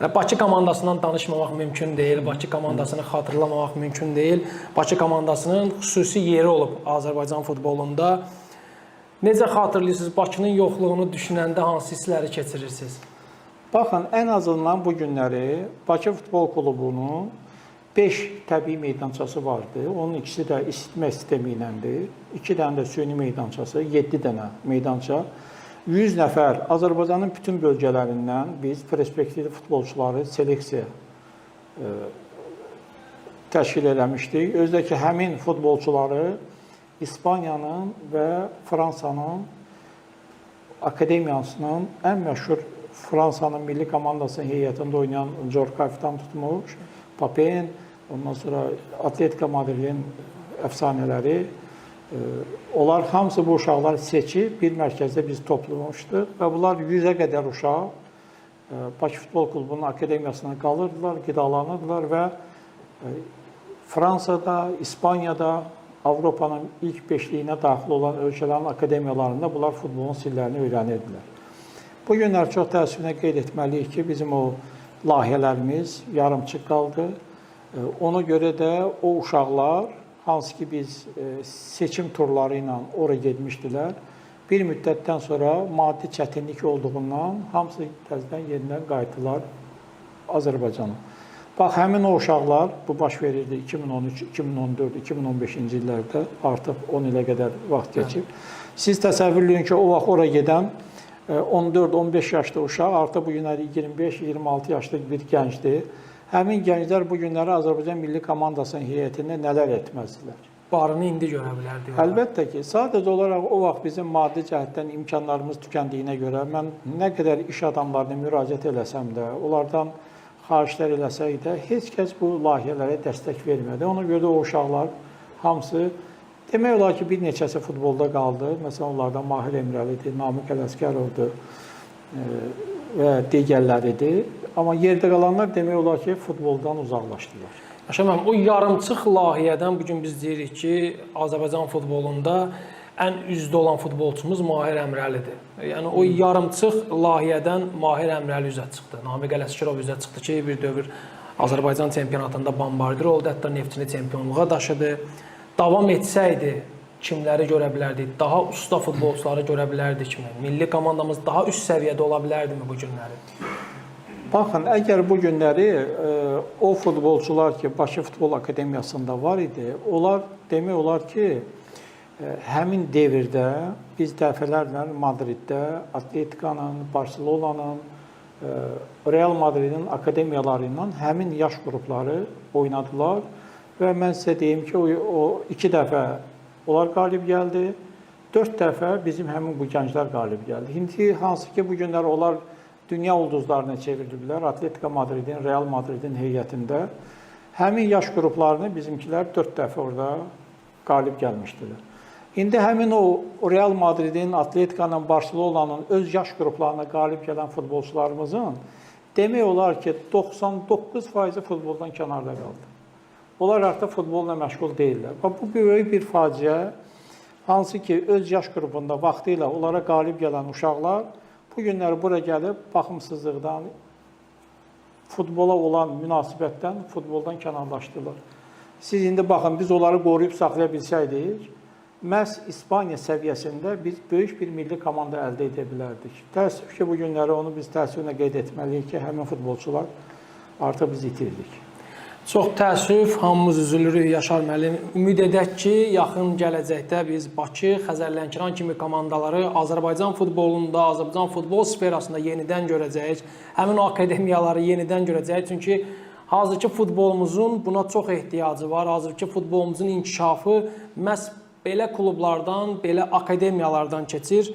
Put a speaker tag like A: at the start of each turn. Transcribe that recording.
A: Yəni Bakı komandasından danışmamaq mümkün deyil, Bakı komandasını xatırlamamaq mümkün deyil. Bakı komandasının xüsusi yeri olub Azərbaycan futbolunda. Necə xatırlayırsınız? Bakının yoxluğunu düşünəndə hansı hissləri keçirirsiniz?
B: Baxın, ən azından bu günləri Bakı Futbol Klubunun 5 təbii meydançası vardı. Onun ikisi də isitmə sistemi iləndir. 2 dənə də süni meydançası, 7 dənə meydança. 100 nəfər Azərbaycanın bütün bölgələrindən biz perspektivli futbolçuları seleksiya təşkil eləmişdik. Özdəki həmin futbolçuları İspaniyanın və Fransanın akademiyasının ən məşhur Fransanın milli komandasının heyətində oynayan Jorkaif'tan tutmuş, Papen, ondan sonra Atletico Madridin əfsanələri. Onlar hamısı bu uşaqlar seçib bir mərkəzdə biz toplamışdıq və bunlar 100-ə qədər uşaq Bakı Futbol Klubunun akademiyasına qalırdılar, qidalanırdılar və Fransada, İspaniyada, Avropanın ilk beşliyinə daxil olan ölkələrin akademiyalarında bunlar futbolun sirlərini öyrənirdilər. Bu günlər çox təəssüfünə qeyd etməliyik ki, bizim o layihələrimiz yarımçıq qaldı. Ona görə də o uşaqlar, hansı ki biz seçim turları ilə oraya getmişdilər, bir müddətdən sonra maddi çətinlik olduğundan hamısı təzədən yenidən qayıtdılar Azərbaycana. Bax, həmin o uşaqlar, bu baş verirdi 2013, 2014, 2015-ci illərdə, artıq 10 ilə qədər vaxt keçib. Siz təsəvvürləyin ki, o vaxt oraya gedən 14-15 yaşlı uşaq, artıq bu günləri 25-26 yaşlı bir gəncdir. Həmin gənclər bu günləri Azərbaycan Milli Komandasının heyətində nələr etməzdilər?
A: Barını indi görə bilərdi.
B: Əlbəttə ki, sadəcə olaraq o vaxt bizim maddi cəhətdən imkanlarımız tükəndiyinə görə mən nə qədər iş adamlarına müraciət eləsəm də, onlardan xahişlər eləsək də, heç kəs bu layihələrə dəstək vermədi. Ona görə də o uşaqlar hamısı, demək olar ki, bir neçəsi futbolda qaldı. Məsələn, onlardan Mahir Emrəlidir, Namiq Ələsgərovdur və digərləridir. Amma yerdə qalanlar demək olar ki, futboldan uzaqlaşdılar.
A: Yaşar müəllim, o yarımçıq layihədən bugün biz deyirik ki, Azərbaycan futbolunda ən üzdə olan futbolçumuz Mahir Əmrəlidir. Yəni o yarımçıq layihədən Mahir Əmrəli üzə çıxdı. Namiq Ələsgərov üzə çıxdı ki, bir dövr Azərbaycan çempionatında bombardir oldu, hətta Neftçini çempionluğa daşıdı. Davam etsəydi, kimləri görə bilərdik? Daha usta futbolçuları görə bilərdik mi? Milli komandamız daha üst səviyyədə ola bilərdimi bu günləri?
B: Baxın, əgər bu günləri o futbolçular ki, Bakı Futbol Akademiyasında var idi, onlar demək olar ki, həmin devirdə biz dəfələrlə Madriddə Atletikanın, Barcelonanın, Real Madridin akademiyaları ilə həmin yaş qrupları oynadılar və mən sizə deyim ki, o 2 dəfə onlar qalib gəldi, 4 dəfə bizim həmin bu gənclər qalib gəldi. İndi hansı ki, bu günlər onlar dünya ulduzlarına çevirdilər, Atletico Madridin, Real Madridin heyətində. Həmin yaş qruplarını bizimkilər 4 dəfə orada qalib gəlmişdilər. İndi həmin o Real Madridin, Atletikanın, Barcelonanın öz yaş qruplarına qalib gələn futbolçularımızın demək olar ki, 99% futboldan kənarda qaldı. Onlar artıq futbolla məşğul deyirlər. Bu böyük bir faciə, hansı ki, öz yaş qrupunda vaxtı ilə onlara qalib gələn uşaqlar bu günləri bura gəlib baxımsızlıqdan, futbola olan münasibətdən, futboldan kənarlaşdılar. Siz indi baxın, biz onları qoruyub saxlaya bilsəydik, məhz İspaniya səviyyəsində biz böyük bir milli komanda əldə edə bilərdik. Təəssüf ki, bu günləri onu biz təəssüflə qeyd etməliyik ki, həmin futbolçular artıq biz itirdik.
A: Çox təəssüf, hamımız üzülürük Yaşar müəllim. Ümid edək ki, yaxın gələcəkdə biz Bakı, Xəzər Lənkəran kimi komandaları Azərbaycan futbolunda, Azərbaycan futbol sferasında yenidən görəcəyik. Həmin o akademiyaları yenidən görəcəyik. Çünki hazırki futbolumuzun buna çox ehtiyacı var. Hazırki futbolumuzun inkişafı məhz belə klublardan, belə akademiyalardan keçir.